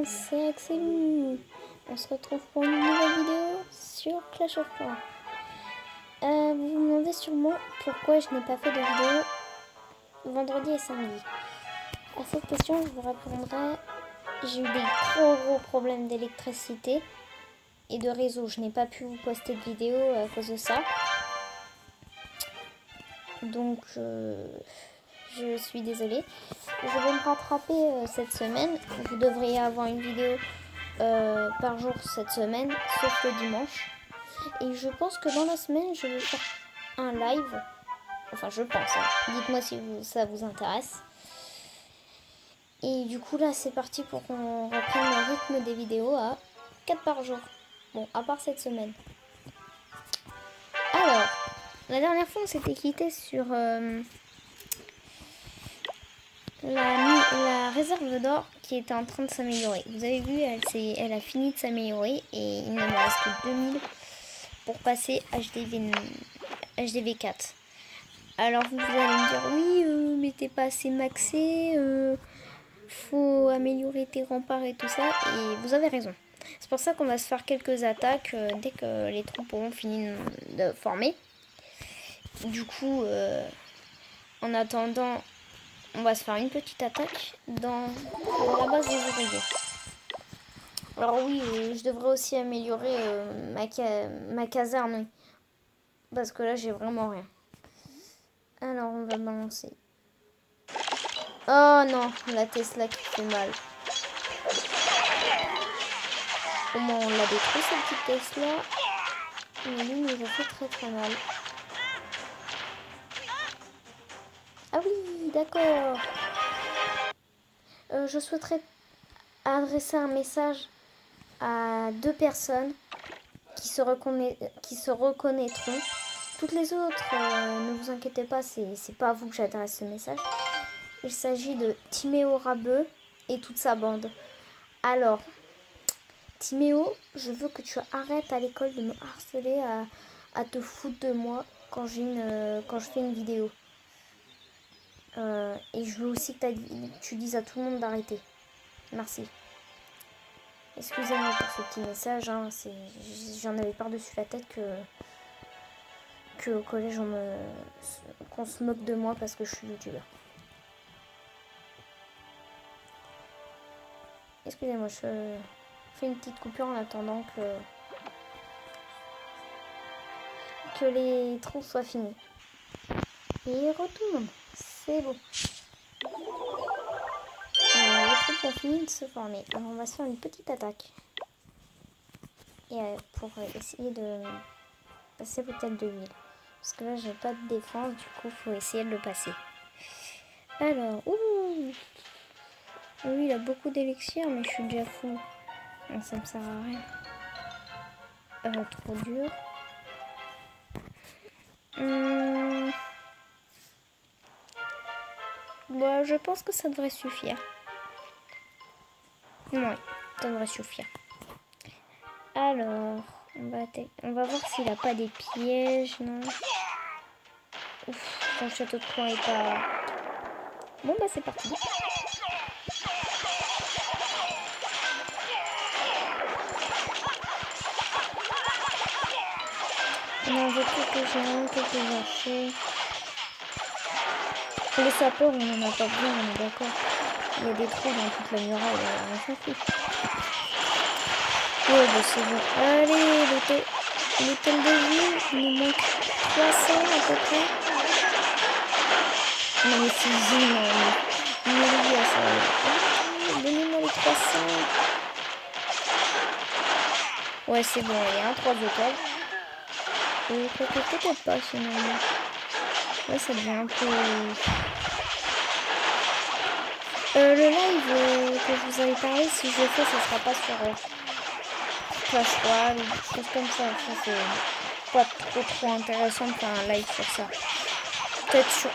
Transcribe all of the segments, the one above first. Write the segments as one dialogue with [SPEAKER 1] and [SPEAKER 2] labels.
[SPEAKER 1] gens, c'est Axel. On se retrouve pour une nouvelle vidéo sur Clash of Clans. Vous vous demandez sûrement pourquoi je n'ai pas fait de vidéo vendredi et samedi. À cette question, je vous répondrai. J'ai eu des gros problèmes d'électricité et de réseau. Je n'ai pas pu vous poster de vidéo à cause de ça. Donc, je suis désolée. Je vais me rattraper cette semaine. Vous devriez avoir une vidéo par jour cette semaine, sauf le dimanche. Et je pense que dans la semaine, je vais faire un live. Enfin, je pense. Dites-moi si ça vous intéresse. Et du coup, là, c'est parti pour qu'on reprenne le rythme des vidéos à 4 par jour. Bon, à part cette semaine. Alors, la dernière fois, on s'était quitté sur la réserve d'or qui était en train de s'améliorer. Vous avez vu, elle a fini de s'améliorer et il ne me reste que 2000 pour passer HDV 4. Alors vous allez me dire, oui, mais t'es pas assez maxé, faut améliorer tes remparts et tout ça. Et vous avez raison. C'est pour ça qu'on va se faire quelques attaques dès que les troupes auront fini de former. Du coup, en attendant, on va se faire une petite attaque dans la base des ouvriers. Alors oui, je devrais aussi améliorer ma caserne. Parce que là, j'ai vraiment rien. Alors, on va balancer. Oh non, la Tesla qui fait mal. Comment on l'a détruit, cette petite Tesla? Mais lui, il nous a fait très mal. Ah oui, d'accord. Je souhaiterais adresser un message à 2 personnes qui se reconnaîtront. Toutes les autres, ne vous inquiétez pas, c'est pas à vous que j'adresse ce message. Il s'agit de Timéo Rabeux et toute sa bande. Alors, Timéo, je veux que tu arrêtes à l'école de me harceler, à te foutre de moi quand je fais une vidéo. Et je veux aussi que tu dises à tout le monde d'arrêter. Merci. Excusez-moi pour ce petit message, hein, j'en avais par-dessus la tête que au collège qu'on se moque de moi parce que je suis youtubeur. Excusez-moi, je fais une petite coupure en attendant que les trous soient finis. Et il retourne, c'est beau. Les troupes ont fini de se former. Alors on va se faire une petite attaque. Et pour essayer de passer peut-être de l'huile. Parce que là j'ai pas de défense, du coup faut essayer de le passer. Alors, ouh, oui, il a beaucoup d'élixir, mais je suis déjà fou. Donc ça me sert à rien. Trop dur. Bon, je pense que ça devrait suffire. Oui, ça devrait suffire. Alors, on va voir s'il a pas des pièges, non? Ouf, son château de croix est pas... Bon, bah c'est parti. On veut quelques géants, quelques archers. Les sapeurs, on en a pas besoin, on est d'accord. Il y a des trous dans toute la muraille, on s'en fout. Ouais, bah c'est bon. Allez, l'hôtel de ville, il nous manque 300 à peu près. Non mais c'est génial. Il me dit à ça. Donnez-moi les 300. Ouais, c'est bon, il y a un 3 hôtels. Peut-être pas finalement. Ouais, ça devient un peu... le live que je vous avais parlé, si je le fais, ça sera pas sur Clash Royale ou des choses comme ça. Ça, c'est pas trop intéressant de faire un live sur ça. Peut-être sur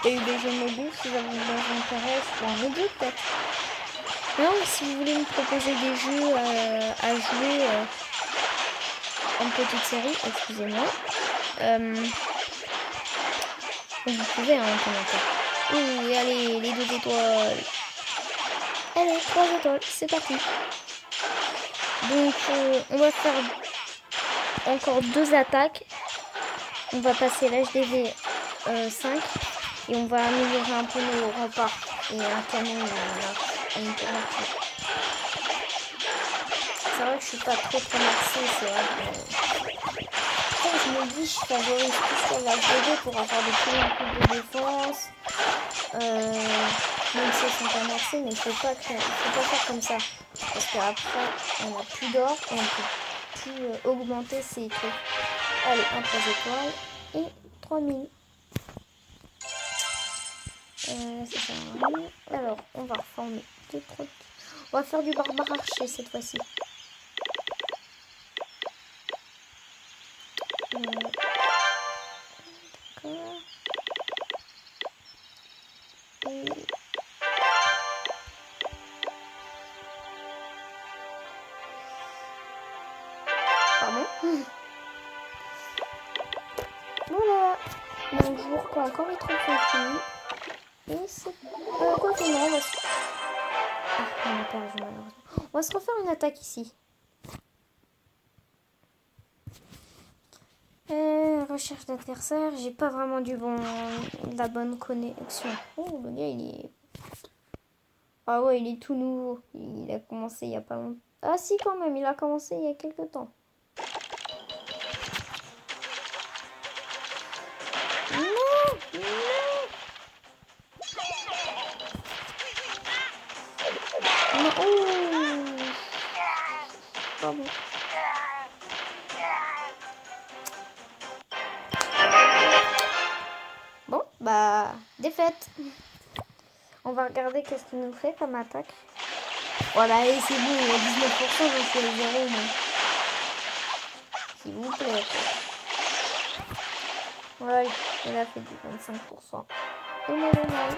[SPEAKER 1] PUBG Mobile, si ça vous intéresse, ou un autre jeu peut-être. Non, si vous voulez me proposer des jeux à jouer en petite série, excusez-moi. Vous pouvez en commentaire. Ouh, et allez, les 2 étoiles. Allez, 3 étoiles, c'est parti. Donc, on va faire encore 2 attaques. On va passer l'HDV 5 et on va améliorer un peu nos remparts et un canon et une tour marquée. C'est vrai que je suis pas trop maxé, c'est vrai. Après, je me dis, je favorise plus sur l'HDV pour avoir des plus de défense. Même si elles sont pas maxées, mais il faut pas faire comme ça. Parce qu'après, on n'a plus d'or et on peut plus augmenter ces trucs. Allez, un 3 étoiles et 3000. Ça sert à rien. Alors, on va reformer 2-3. On va faire du barbare archer cette fois-ci. D'accord. Et... Pardon. Voilà. Donc, je vous reprends encore les trucs finis. Et c'est... quoi que non, on va se... Ah, on a perdu malheureusement. On va se refaire une attaque ici. Recherche d'adversaire. J'ai pas vraiment de la bonne connexion. Oh, le gars, il est... Ah ouais, il est tout nouveau. Il a commencé il y a pas longtemps. Ah si, quand même, il a commencé il y a quelques temps. Non, non. Non, oh. Pardon. Bon, bah, défaite. On va regarder qu'est-ce qu'il nous fait comme attaque. Voilà, et c'est bon, il y a 19%, j'en suis à 0, moi. S'il vous plaît. Ouais, il a fait du 25%. Et moi, mal.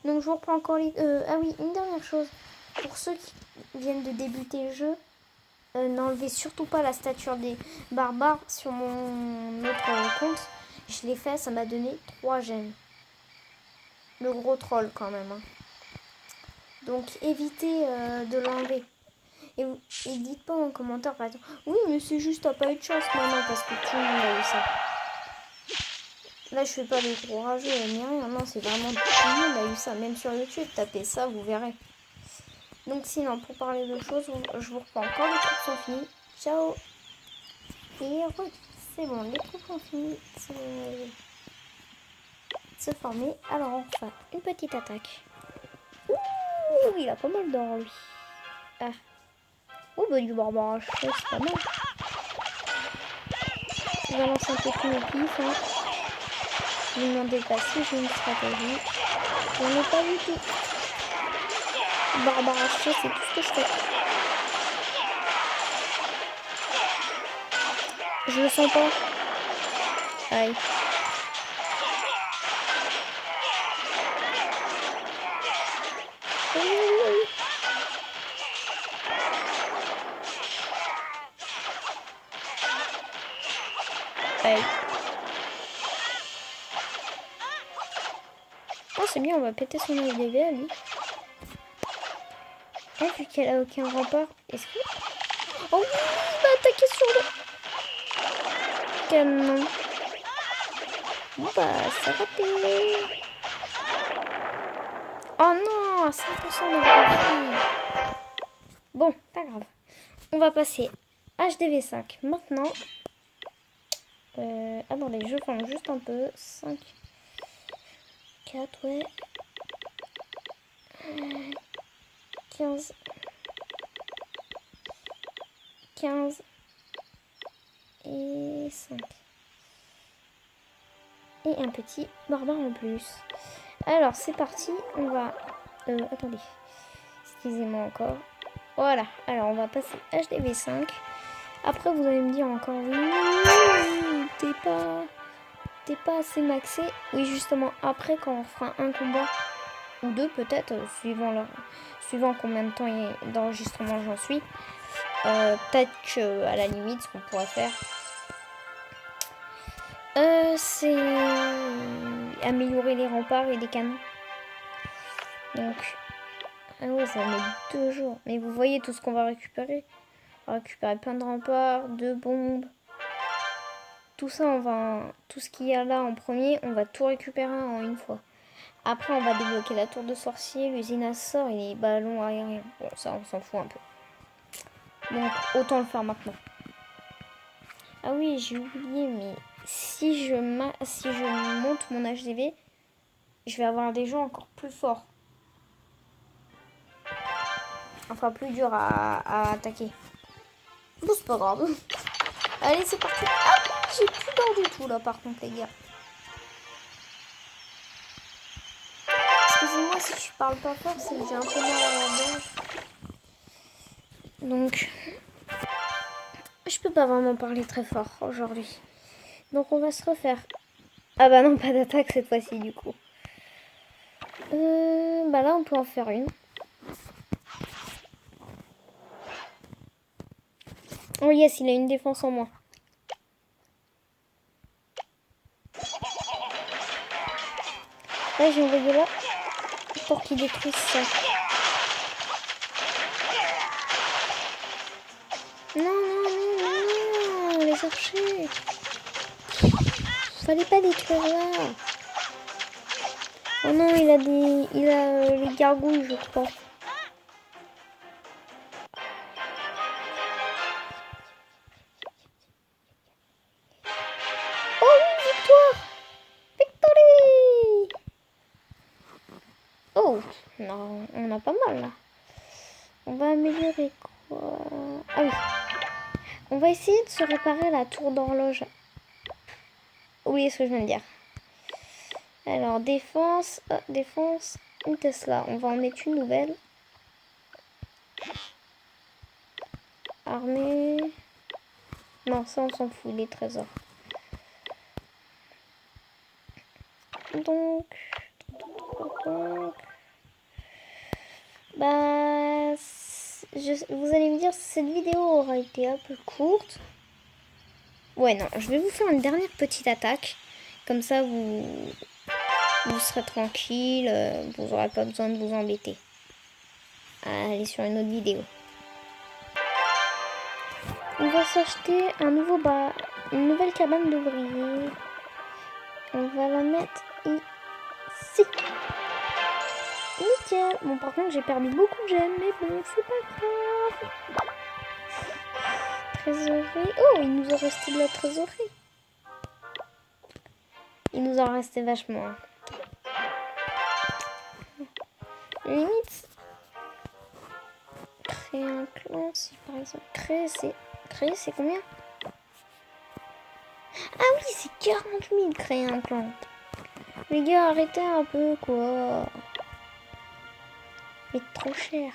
[SPEAKER 1] Donc, je vous reprends encore les... ah oui, une dernière chose. Pour ceux qui viennent de débuter le jeu, n'enlevez surtout pas la stature des barbares sur mon autre compte. Je l'ai fait, ça m'a donné 3 gemmes. Le gros troll quand même. Hein. Donc évitez de l'enlever. Et dites pas en commentaire par exemple, oui mais c'est juste t'as pas eu de chance. Non, parce que tout le monde a eu ça. Là je fais pas les gros rageux ni rien. Non, c'est vraiment tout le monde a eu ça. Même sur YouTube, tapez ça, vous verrez. Donc sinon, pour parler de choses, je vous reprends quand les trucs sont finis. Ciao. Et c'est bon, les trucs ont fini de se former. Alors on refait une petite attaque. Ouh, il a pas mal d'or lui. Ah. Oh bah du barbare, c'est pas mal. Je vais lancer un peu tous mes pifs. Hein. Je me demandais pas si j'ai une stratégie. J'en ai pas du tout. Barbare haché, c'est tout ce que je fais. Je le sens pas. Aïe. Aïe. Oh, c'est bien, on va péter son LDV à lui. Ah, vu qu'elle a aucun rempart, est-ce que... Oh oui, il va attaquer sur le canon. Bon bah, c'est raté. Oh non, 5% de profit. Bon, pas grave. On va passer HDV5. Maintenant, attendez, je prends juste un peu. 5, 4, ouais. 15. 15. Et 5. Et un petit barbare en plus. Alors, c'est parti. On va... attendez. Excusez-moi encore. Voilà. Alors, on va passer HDV5. Après, vous allez me dire encore, oui, t'es pas assez maxé. Oui, justement, après, quand on fera un combat, ou deux peut-être, suivant combien de temps d'enregistrement j'en suis, peut-être qu'à la limite, ce qu'on pourrait faire, c'est améliorer les remparts et les canons. Donc, Ah ouais, ça met 2 jours. Mais vous voyez tout ce qu'on va récupérer. On va récupérer plein de remparts, 2 bombes. Tout ça, tout ce qu'il y a là en premier, on va tout récupérer en une fois. Après, on va débloquer la tour de sorcier, l'usine à sort et les ballons aériens. Bon, ça, on s'en fout un peu. Donc, autant le faire maintenant. Ah oui, j'ai oublié, mais si je monte mon HDV, je vais avoir des gens encore plus forts. Enfin, plus dur à attaquer. Bon, c'est pas grave. Allez, c'est parti. Ah, j'ai plus d'or du tout, là, par contre, les gars. Excusez-moi si je parle pas fort, c'est que j'ai un peu mal à la gorge. Donc, je peux pas vraiment parler très fort aujourd'hui. Donc, on va se refaire. Ah bah non, pas d'attaque cette fois-ci, du coup. Bah là, on peut en faire une. Oh yes, il a une défense en moins. Là, j'ai envoyé là pour qu'il détruise ça. Non, non, non, non, les archers. Fallait pas détruire là. Oh non, il a les gargouilles, je crois. Oh oui, victoire! Victory! Oh, non, on a pas mal là. On va améliorer quoi? Ah oui. On va essayer de se réparer la tour d'horloge. Oubliez ce que je viens de dire. Alors, défense, défense, une Tesla. On va en mettre une nouvelle. Armée. Non, ça on s'en fout, les trésors. Donc, bah, vous allez me dire, cette vidéo aura été un peu courte. Ouais, non, je vais vous faire une dernière petite attaque. Comme ça, vous serez tranquille. Vous n'aurez pas besoin de vous embêter. Allez sur une autre vidéo. On va s'acheter un nouveau une nouvelle cabane d'ouvriers. On va la mettre ici. Nickel. Bon, par contre, j'ai perdu beaucoup de gemmes, mais bon, c'est pas grave. Trésorerie. Oh, il nous a resté de la trésorerie. Il nous en restait vachement. Hein. Limite. Créer un clan, si par exemple. Créer, c'est combien? Ah oui, c'est 40 000 créer un clan. Les gars, arrêtez un peu, quoi. C'est trop cher.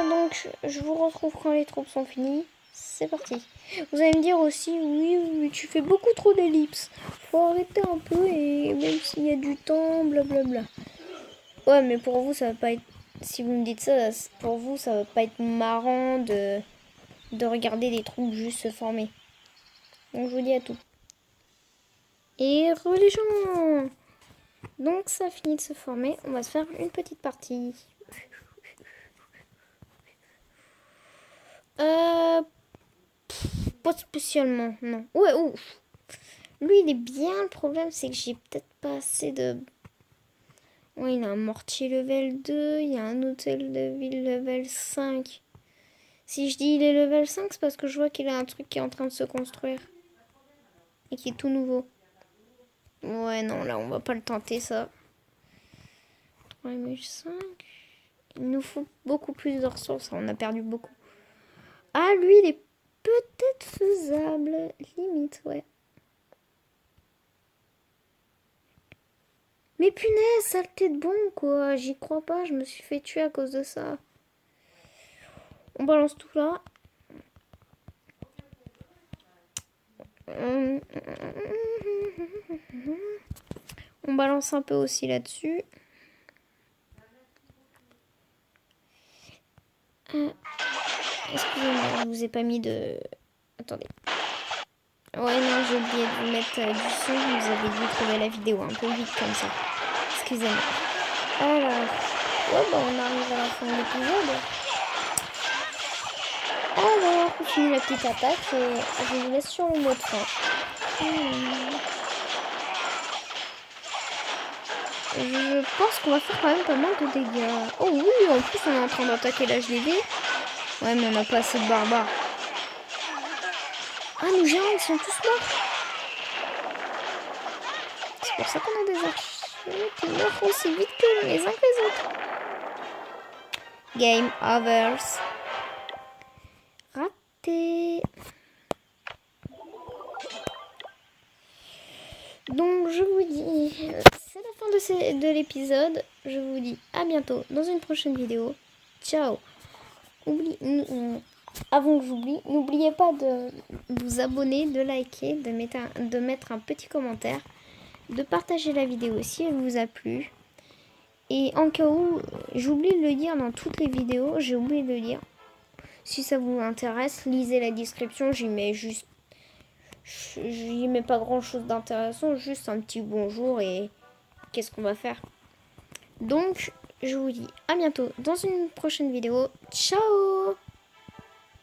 [SPEAKER 1] Donc, je vous retrouve quand les troupes sont finies. C'est parti. Vous allez me dire aussi, oui, mais tu fais beaucoup trop d'ellipses. Faut arrêter un peu et même s'il y a du temps, blablabla. Ouais, mais pour vous, ça va pas être... Si vous me dites ça, pour vous, ça va pas être marrant de regarder des troupes juste se former. Donc, je vous dis à tout. Et les gens. Donc, ça finit de se former. On va se faire une petite partie. Pas spécialement, non. Ouais, ouf. Lui, il est bien. Le problème, c'est que j'ai peut-être pas assez de... Ouais, il a un mortier level 2. Il y a un hôtel de ville level 5. Si je dis il est level 5, c'est parce que je vois qu'il a un truc qui est en train de se construire. Et qui est tout nouveau. Ouais, non, là, on va pas le tenter, ça. 3005. Il nous faut beaucoup plus de ressources. On a perdu beaucoup. Ah, lui, il est peut-être faisable. Limite, ouais. Mais punaise, saleté de bon, quoi. J'y crois pas, je me suis fait tuer à cause de ça. On balance tout là. On balance un peu aussi là-dessus. Excusez-moi, je vous ai pas mis de... Attendez. Ouais, non, j'ai oublié de vous mettre du son, vous avez dû trouver la vidéo un peu vite comme ça. Excusez-moi. Alors, ouais, bah, on arrive à la fin de l'épisode. Alors, on finit la petite attaque et je vous laisse sur le mot de fin. Je pense qu'on va faire quand même pas mal de dégâts. Oh oui, en plus on est en train d'attaquer l'HDV. Ouais, mais on n'a pas assez de barbares. Ah, nos géants, ils sont tous morts. C'est pour ça qu'on a des archers qui meurent aussi vite que les uns que les autres. Game over. Raté. Donc je vous dis, c'est la fin de l'épisode. Je vous dis à bientôt dans une prochaine vidéo. Ciao. Avant que j'oublie, n'oubliez pas de vous abonner, de liker, de mettre un petit commentaire, de partager la vidéo si elle vous a plu. Et en cas où, j'oublie de le dire dans toutes les vidéos, j'ai oublié de le dire. Si ça vous intéresse, lisez la description, j'y mets pas grand chose d'intéressant, juste un petit bonjour et qu'est-ce qu'on va faire. Donc, je vous dis à bientôt dans une prochaine vidéo. Ciao!